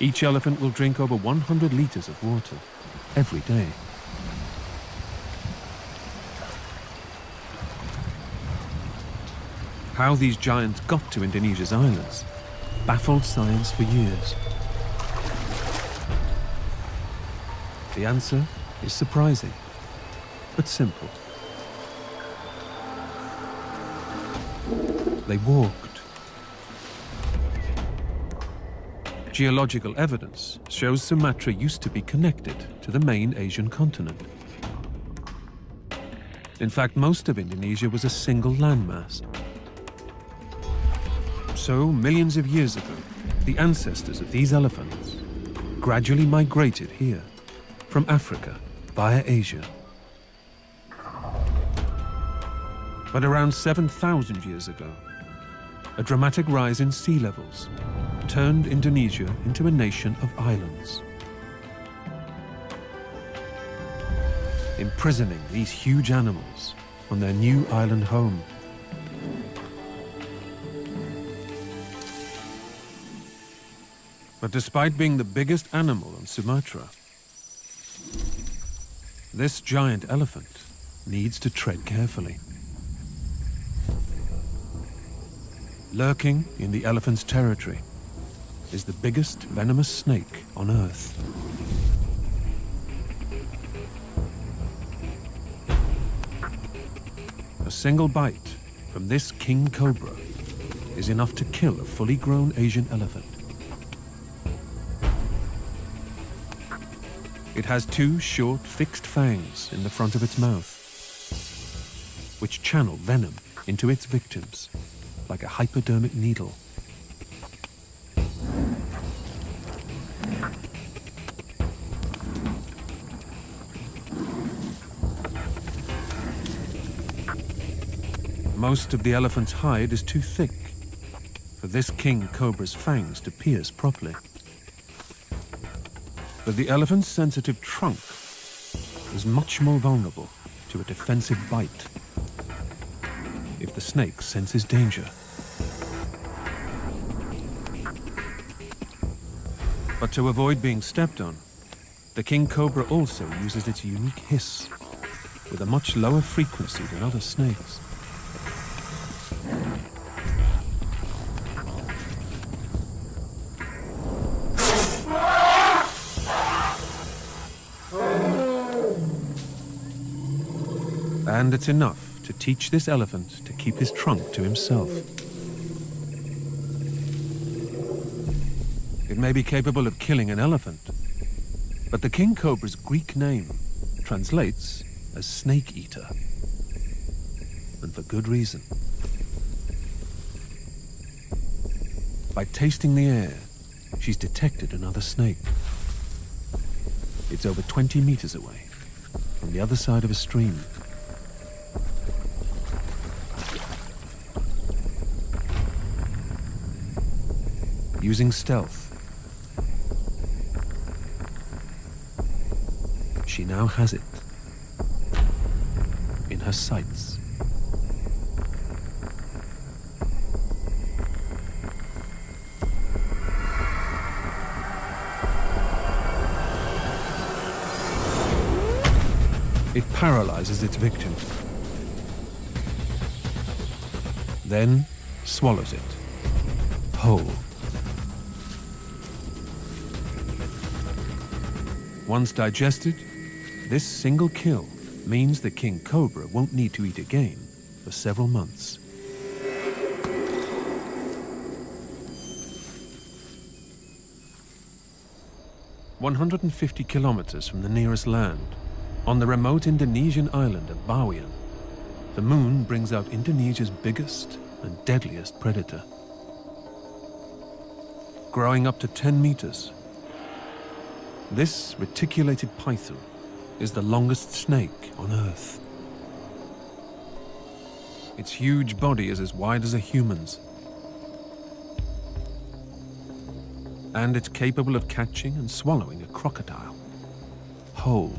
Each elephant will drink over 100 liters of water every day. How these giants got to Indonesia's islands baffled science for years. The answer is surprising, but simple. They walked. Geological evidence shows Sumatra used to be connected to the main Asian continent. In fact, most of Indonesia was a single landmass. So, millions of years ago, the ancestors of these elephants gradually migrated here from Africa via Asia. But around 7,000 years ago, a dramatic rise in sea levels turned Indonesia into a nation of islands. Imprisoning these huge animals on their new island home. But despite being the biggest animal on Sumatra, this giant elephant needs to tread carefully. Lurking in the elephant's territory is the biggest venomous snake on Earth. A single bite from this king cobra is enough to kill a fully grown Asian elephant. It has two short, fixed fangs in the front of its mouth, which channel venom into its victims like a hypodermic needle. Most of the elephant's hide is too thick for this king cobra's fangs to pierce properly. But the elephant's sensitive trunk is much more vulnerable to a defensive bite if the snake senses danger. But to avoid being stepped on, the king cobra also uses its unique hiss with a much lower frequency than other snakes. And it's enough to teach this elephant to keep his trunk to himself. It may be capable of killing an elephant, but the king cobra's Greek name translates as snake eater, and for good reason. By tasting the air, she's detected another snake. It's over 20 meters away, on the other side of a stream. Using stealth, she now has it in her sights. It paralyzes its victim, then swallows it whole. Once digested, this single kill means the king cobra won't need to eat again for several months. "150 kilometers from the nearest land, on the remote Indonesian island of Bawean, the moon brings out Indonesia's biggest and deadliest predator. Growing up to 10 meters, this reticulated python is the longest snake on Earth. Its huge body is as wide as a human's, and it's capable of catching and swallowing a crocodile whole.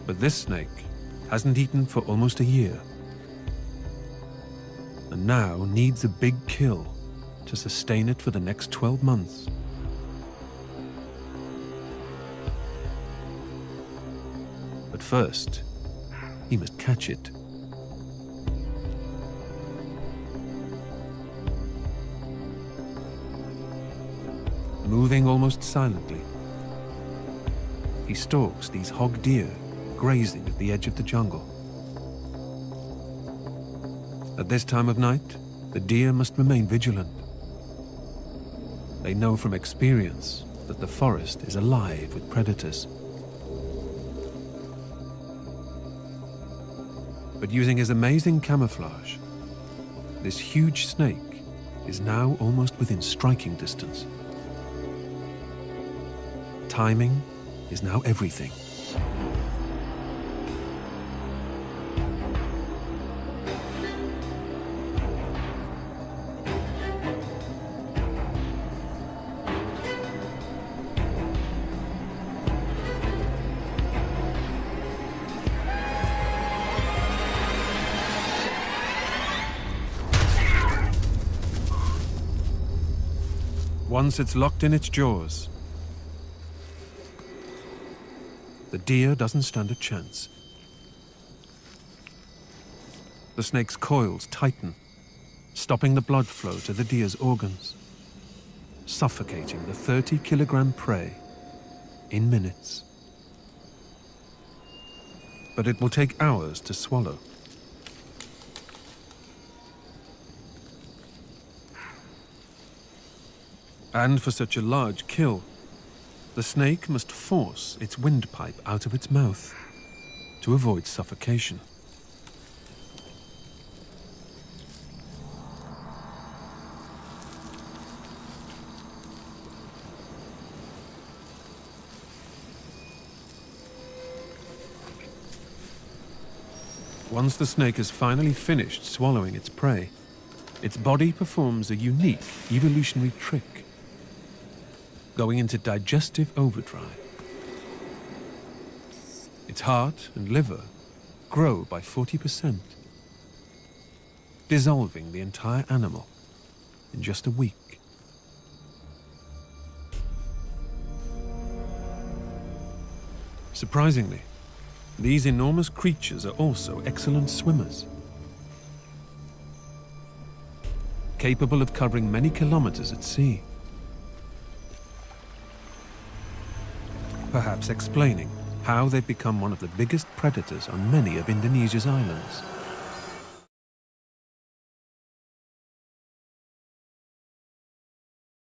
But this snake hasn't eaten for almost a year, and now needs a big kill to sustain it for the next 12 months. But first, he must catch it. Moving almost silently, he stalks these hog deer grazing at the edge of the jungle. At this time of night, the deer must remain vigilant. They know from experience that the forest is alive with predators. But using his amazing camouflage, this huge snake is now almost within striking distance. Timing is now everything. Once it's locked in its jaws, the deer doesn't stand a chance. The snake's coils tighten, stopping the blood flow to the deer's organs, suffocating the 30-kilogram prey in minutes. But it will take hours to swallow. And for such a large kill, the snake must force its windpipe out of its mouth to avoid suffocation. Once the snake has finally finished swallowing its prey, its body performs a unique evolutionary trick, going into digestive overdrive. Its heart and liver grow by 40%, dissolving the entire animal in just a week. Surprisingly, these enormous creatures are also excellent swimmers, capable of covering many kilometers at sea. Perhaps explaining how they've become one of the biggest predators on many of Indonesia's islands.